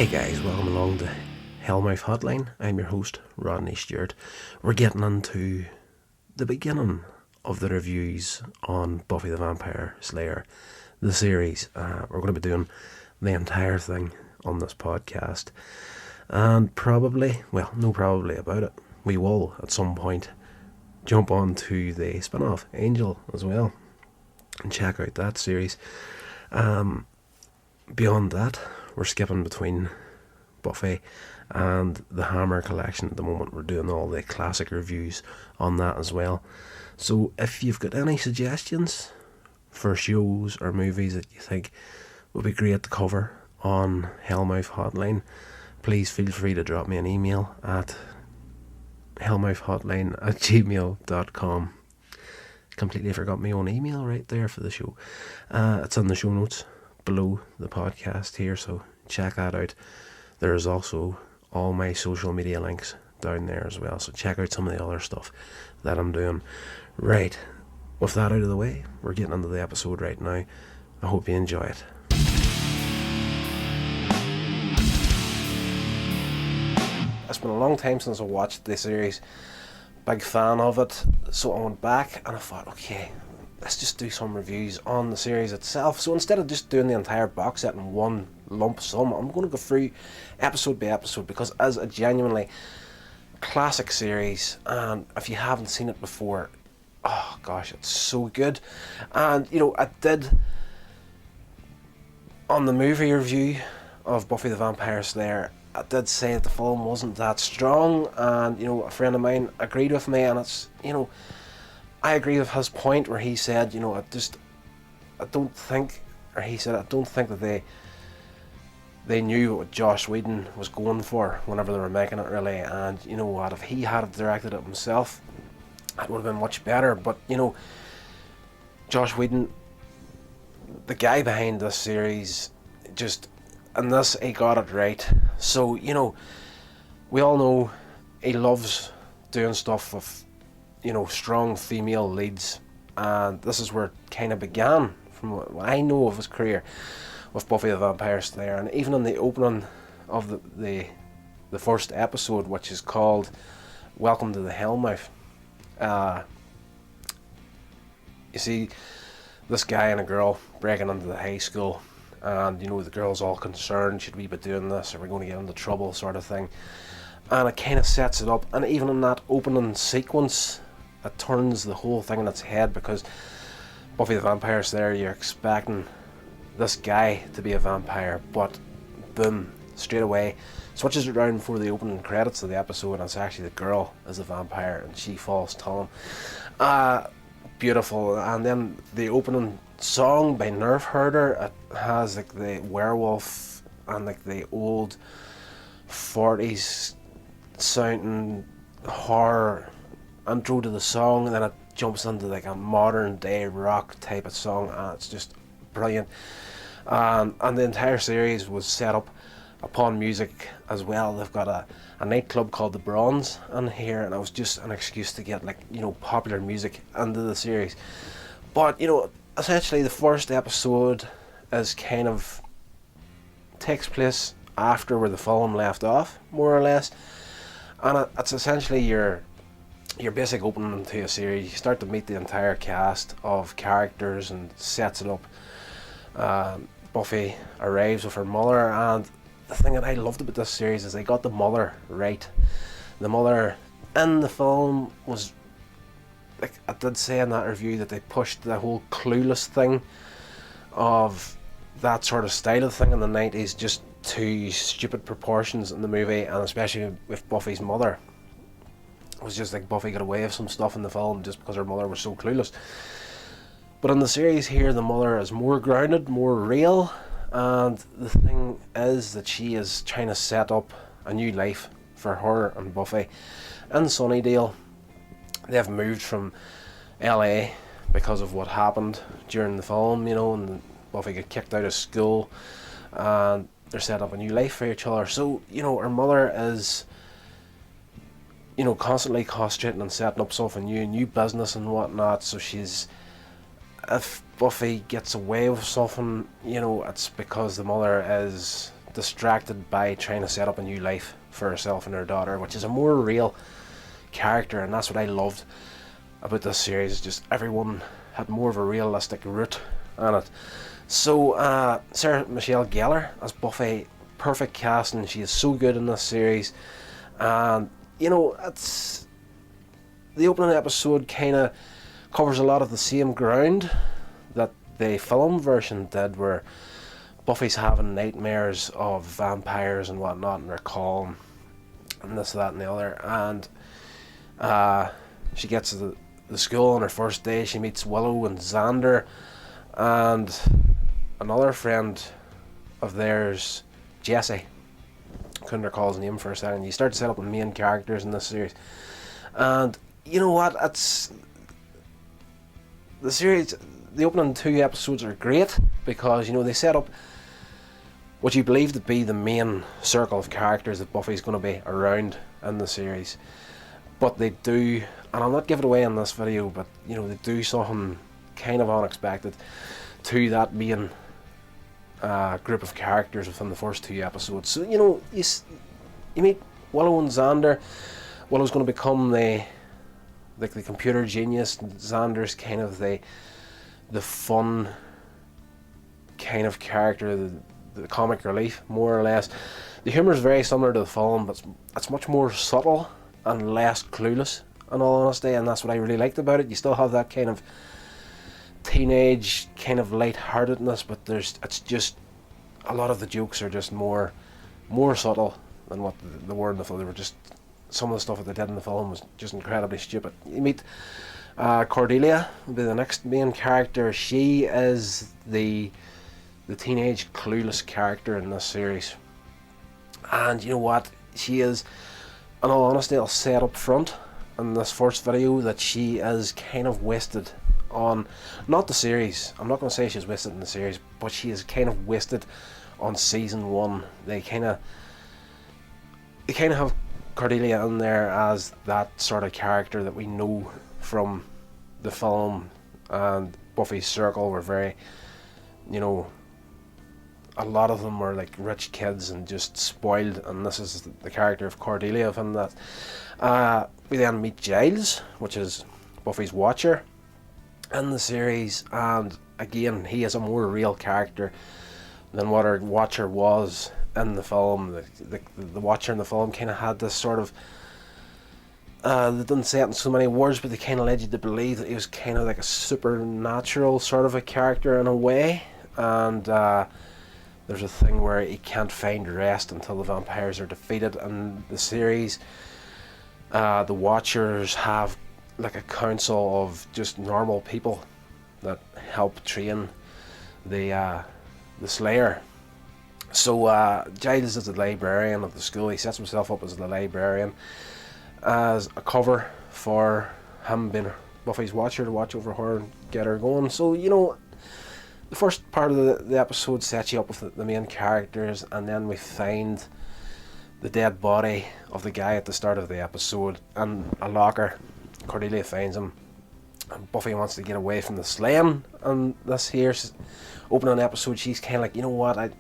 Hey guys, welcome along to Hellmouth Hotline. I'm your host, Rodney Stewart. We're getting into the beginning of the reviews on Buffy the Vampire Slayer, the series. We're going to be doing the entire thing on this podcast. And probably about it, we will at some point jump on to the spin-off, Angel, as well, and check out that series. Beyond that, we're skipping between Buffy and the Hammer collection at the moment. We're doing all the classic reviews on that as well. So if you've got any suggestions for shows or movies that you think would be great to cover on Hellmouth Hotline, please feel free to drop me an email at hellmouthhotline@gmail.com. Completely forgot my own email right there for the show. It's on the show notes below the podcast here, so check that out. There's also all my social media links down there as well, so check out some of the other stuff that I'm doing. Right, with that out of the way, we're getting into the episode right now. I hope you enjoy it. It's been a long time since I watched the series. Big fan of it, so I went back and I thought, okay, let's just do some reviews on the series itself. So instead of just doing the entire box set in one lump sum, I'm going to go through episode by episode, because as a genuinely classic series, and if you haven't seen it before, oh gosh, it's so good. And I did, on the movie review of Buffy the Vampire Slayer, I did say that the film wasn't that strong, and a friend of mine agreed with me, and it's I agree with his point where he said, I don't think that they knew what Joss Whedon was going for whenever they were making it, really. And you know what, if he had directed it himself, it would have been much better. But Joss Whedon, the guy behind this series, and this, he got it right. So we all know he loves doing stuff with strong female leads, and this is where it kind of began, from what I know of his career with Buffy the Vampire Slayer. And even in the opening of the first episode, which is called Welcome to the Hellmouth, you see this guy and a girl breaking into the high school, and the girl's all concerned, should we be doing this, are we going to get into trouble, sort of thing. And it kind of sets it up, and even in that opening sequence, it turns the whole thing on its head, because Buffy the Vampire Slayer, you're expecting this guy to be a vampire, but boom, straight away switches it around for the opening credits of the episode, and it's actually the girl is a vampire, and she falls to him. Beautiful. And then the opening song by Nerf Herder, it has like the werewolf and like the old 40s sounding horror intro to the song, and then it jumps into like a modern day rock type of song, and it's just brilliant. And the entire series was set up upon music as well. They've got a nightclub called the Bronze in here, and it was just an excuse to get popular music into the series. But essentially the first episode is kind of takes place after where the film left off, more or less, and it's essentially your basic opening to a series. You start to meet the entire cast of characters and sets it up. Buffy arrives with her mother, and the thing that I loved about this series is they got the mother right. The mother in the film was, like I did say in that review, that they pushed the whole Clueless thing of that sort of style of thing in the 90s just to stupid proportions in the movie, and especially with Buffy's mother. It was just like Buffy got away with some stuff in the film just because her mother was so clueless. But in the series here, the mother is more grounded, more real, and the thing is that she is trying to set up a new life for her and Buffy in Sunnydale. They've moved from LA because of what happened during the film, and Buffy got kicked out of school, and they're setting up a new life for each other. So, her mother is constantly concentrating on setting up something new business and whatnot. So if Buffy gets away with something, it's because the mother is distracted by trying to set up a new life for herself and her daughter, which is a more real character, and that's what I loved about this series. Just everyone had more of a realistic root on it. So Sarah Michelle Gellar as Buffy, perfect casting. She is so good in this series, and you know, it's the opening episode kind of covers a lot of the same ground that the film version did, where Buffy's having nightmares of vampires and whatnot, and they're calling and this, that, and the other, and she gets to the school on her first day. She meets Willow and Xander and another friend of theirs, Jesse. Couldn't recall his name for a second. You start to set up the main characters in this series, and you know what? It's the series. The opening 2 episodes are great because, you know, they set up what you believe to be the main circle of characters that Buffy's going to be around in the series. But they do, and I'll not give it away in this video, but you know, they do something kind of unexpected to that main group of characters within the first 2 episodes. So, you know, you meet Willow and Xander. Willow's going to become the computer genius, and Xander's kind of the fun kind of character, the comic relief, more or less. The humour is very similar to the film, but it's much more subtle and less clueless, in all honesty, and that's what I really liked about it. You still have that kind of teenage kind of light-heartedness, but it's just a lot of the jokes are just more subtle than what they were in the film. They were just, some of the stuff that they did in the film was just incredibly stupid. You meet Cordelia, will be the next main character. She is the teenage clueless character in this series, and you know what, she is, in all honesty, I'll say it up front in this first video, that she is kind of wasted on, not the series, I'm not going to say she's wasted in the series, but she is kind of wasted on season 1. They kind of have Cordelia in there as that sort of character that we know from the film and Buffy's circle. Were very, you know, a lot of them were like rich kids and just spoiled, and this is the character of Cordelia within that. We then meet Giles, which is Buffy's watcher in the series, and again, he is a more real character than what our watcher was in the film. The watcher in the film kind of had this sort of, they didn't say it in so many words, but they kind of led you to believe that he was kind of like a supernatural sort of a character in a way, and there's a thing where he can't find rest until the vampires are defeated in the series. The Watchers have like a council of just normal people that help train the Slayer. So Giles is the librarian of the school. He sets himself up as the librarian as a cover for him being Buffy's watcher, to watch over her and get her going. So, you know, the first part of the episode sets you up with the main characters, and then we find the dead body of the guy at the start of the episode in a locker. Cordelia finds him, and Buffy wants to get away from the slaying. And this here's opening episode, she's kind of like, you know what, I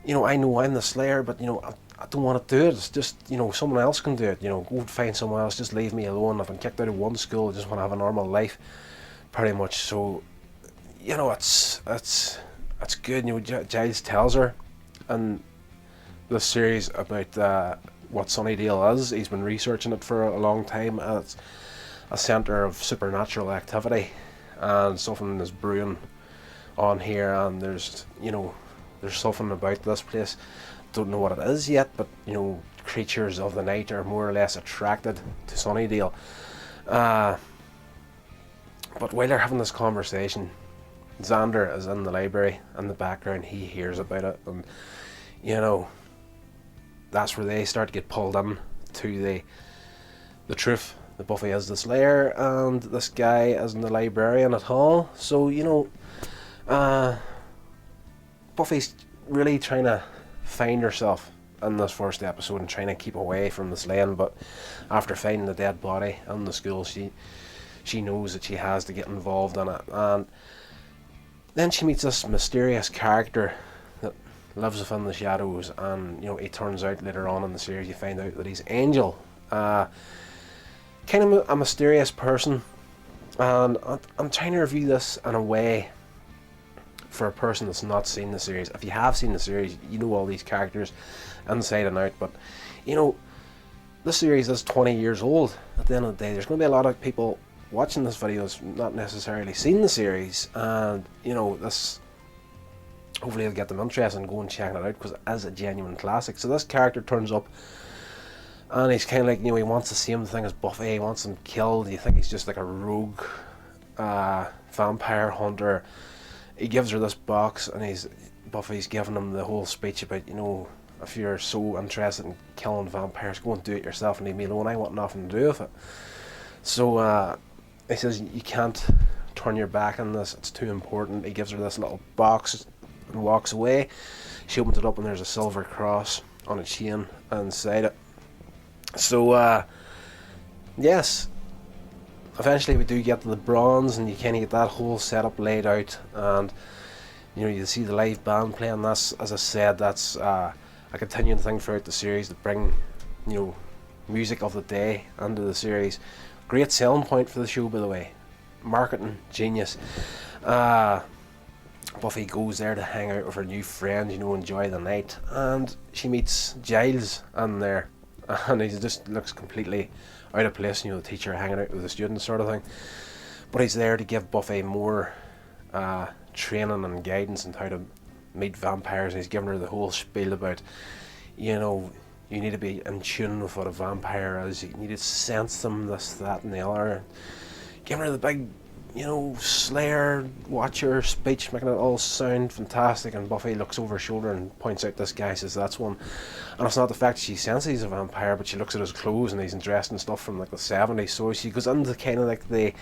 know I'm the Slayer, but you know, I don't want to do it. It's just, you know, someone else can do it. You know, go and find someone else. Just leave me alone. I've been kicked out of one school. I just want to have a normal life, pretty much. So, you know, it's good. You know, Giles tells her in this series about what Sunnydale is. He's been researching it for a long time. It's a centre of supernatural activity, and something is brewing on here. And there's something about this place. Don't know what it is yet, but you know, creatures of the night are more or less attracted to Sunnydale. But while they're having this conversation, Xander is in the library in the background. He hears about it, and you know, that's where they start to get pulled in to the truth that Buffy is the Slayer and this guy isn't the librarian at all. So, you know, Buffy's really trying to find herself in this first episode and trying to keep away from the slaying, but after finding the dead body in the school, she knows that she has to get involved in it. And then she meets this mysterious character that lives within the shadows, and you know, he turns out later on in the series, you find out that he's Angel. Kind of a mysterious person, and I'm trying to review this in a way for a person that's not seen the series. If you have seen the series, you know all these characters inside and out, but you know, this series is 20 years old at the end of the day. There's going to be a lot of people watching this video that's not necessarily seen the series, and you know, this hopefully it'll get them interested in going and checking it out, because it is a genuine classic. So this character turns up, and he's kind of like, you know, he wants the same thing as Buffy. He wants him killed. You think he's just like a rogue vampire hunter. He gives her this box, and Buffy's giving him the whole speech about, you know, if you're so interested in killing vampires, go and do it yourself and leave me alone. I want nothing to do with it. So he says, you can't turn your back on this, it's too important. He gives her this little box and walks away. She opens it up, and there's a silver cross on a chain inside it. So yes, eventually we do get to the bronze, and you kind of get that whole setup laid out, and you know, you see the live band playing. That's, as I said, that's a continuing thing throughout the series, to bring, you know, music of the day into the series. Great selling point for the show, by the way. Marketing genius. Buffy goes there to hang out with her new friend, you know, enjoy the night, and she meets Giles in there, and he just looks completely out of place, you know, the teacher hanging out with the students sort of thing. But he's there to give Buffy more training and guidance on how to meet vampires. He's giving her the whole spiel about, you know, you need to be in tune with what a vampire is, you need to sense them, this, that and the other. Giving her the big, you know, Slayer Watcher speech, making it all sound fantastic, and Buffy looks over her shoulder and points out this guy, says that's one. And it's not the fact that she senses he's a vampire, but she looks at his clothes and he's dressed in stuff from like the 70s, so she goes into kind of like the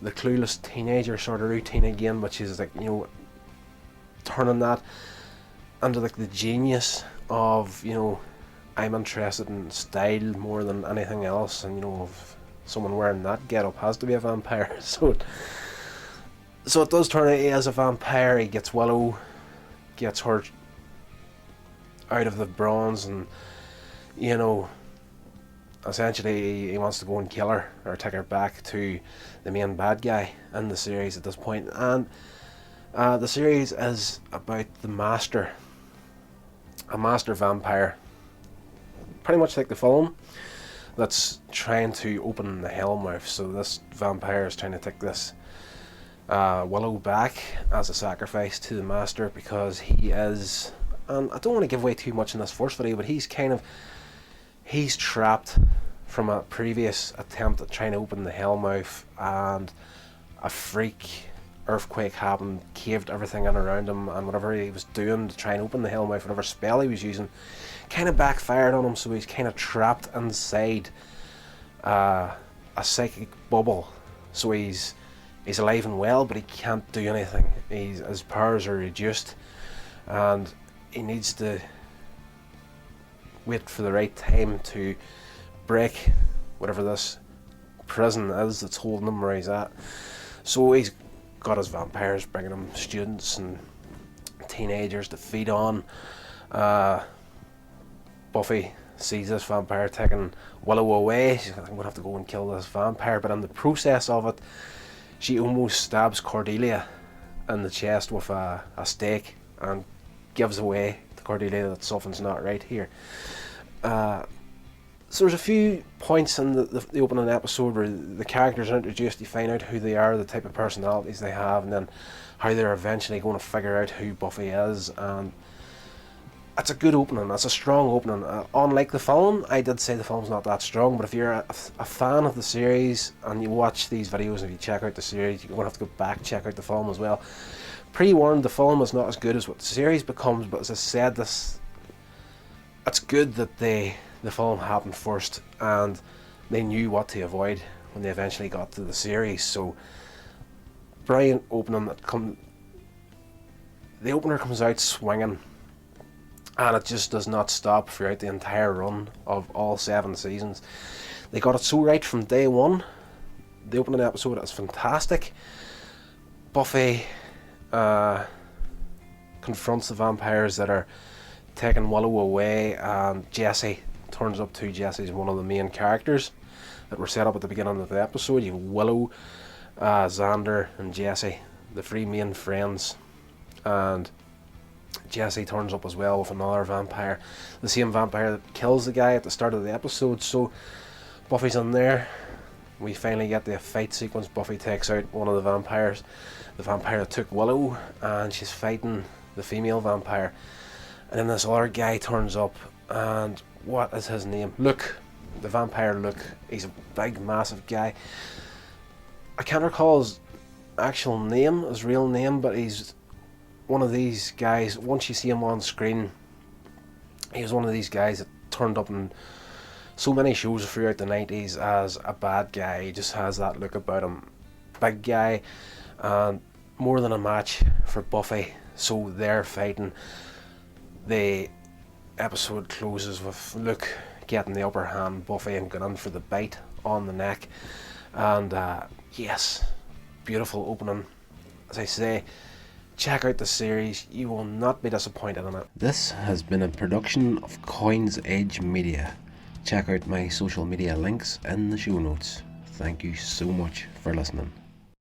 clueless teenager sort of routine again, but she's like, you know, turning that into like the genius of, you know, I'm interested in style more than anything else, and you know, if someone wearing that getup has to be a vampire. So it does turn out he is a vampire. He gets Willow, gets her out of the bronze, and you know, essentially he wants to go and kill her or take her back to the main bad guy in the series at this point. And the series is about the master, a master vampire, pretty much like the film, that's trying to open the Hellmouth. So this vampire is trying to take this Willow back as a sacrifice to the master, because he is, and I don't want to give away too much in this first video, but he's trapped from a previous attempt at trying to open the Hellmouth, and a freak earthquake happened, caved everything in around him, and whatever he was doing to try and open the Hellmouth, whatever spell he was using, kind of backfired on him. So he's kind of trapped inside a psychic bubble. So he's alive and well, but he can't do anything. His powers are reduced, and he needs to wait for the right time to break whatever this prison is that's holding him where he's at. So he's got his vampires bringing him students and teenagers to feed on. Buffy sees this vampire taking Willow away. She's like, I'm gonna have to go and kill this vampire, but in the process of it, she almost stabs Cordelia in the chest with a stake, and gives away to Cordelia that something's not right here. So there's a few points in the opening episode where the characters are introduced. You find out who they are, the type of personalities they have, and then how they're eventually going to figure out who Buffy is. And it's a good opening. It's a strong opening. Unlike the film, I did say the film's not that strong, but if you're a fan of the series and you watch these videos and if you check out the series, you're going to have to go back check out the film as well. Pre-warned, the film is not as good as what the series becomes, but as I said, it's good that the film happened first, and they knew what to avoid when they eventually got to the series. So brilliant opening. The opener comes out swinging, and it just does not stop throughout the entire run of all 7 seasons. They got it so right from day one. The opening episode is fantastic. Buffy confronts the vampires that are taking Willow away, and Jesse turns up too. Jesse's one of the main characters that were set up at the beginning of the episode. You have Willow, Xander and Jesse, the three main friends, and Jesse turns up as well with another vampire, the same vampire that kills the guy at the start of the episode. So Buffy's in there. We finally get the fight sequence. Buffy takes out one of the vampires, the vampire that took Willow, and she's fighting the female vampire. And then this other guy turns up, and what is his name? Luke, the vampire Luke. He's a big, massive guy. I can't recall his actual name, his real name, but he's one of these guys. Once you see him on screen, he was one of these guys that turned up in so many shows throughout the 90s as a bad guy. He just has that look about him. Big guy, and more than a match for Buffy. So they're fighting. The episode closes with Luke getting the upper hand, Buffy, and going in for the bite on the neck. And yes, beautiful opening. As I say, check out the series. You will not be disappointed in it. This has been a production of Coins Edge Media. Check out my social media links in the show notes. Thank you so much for listening.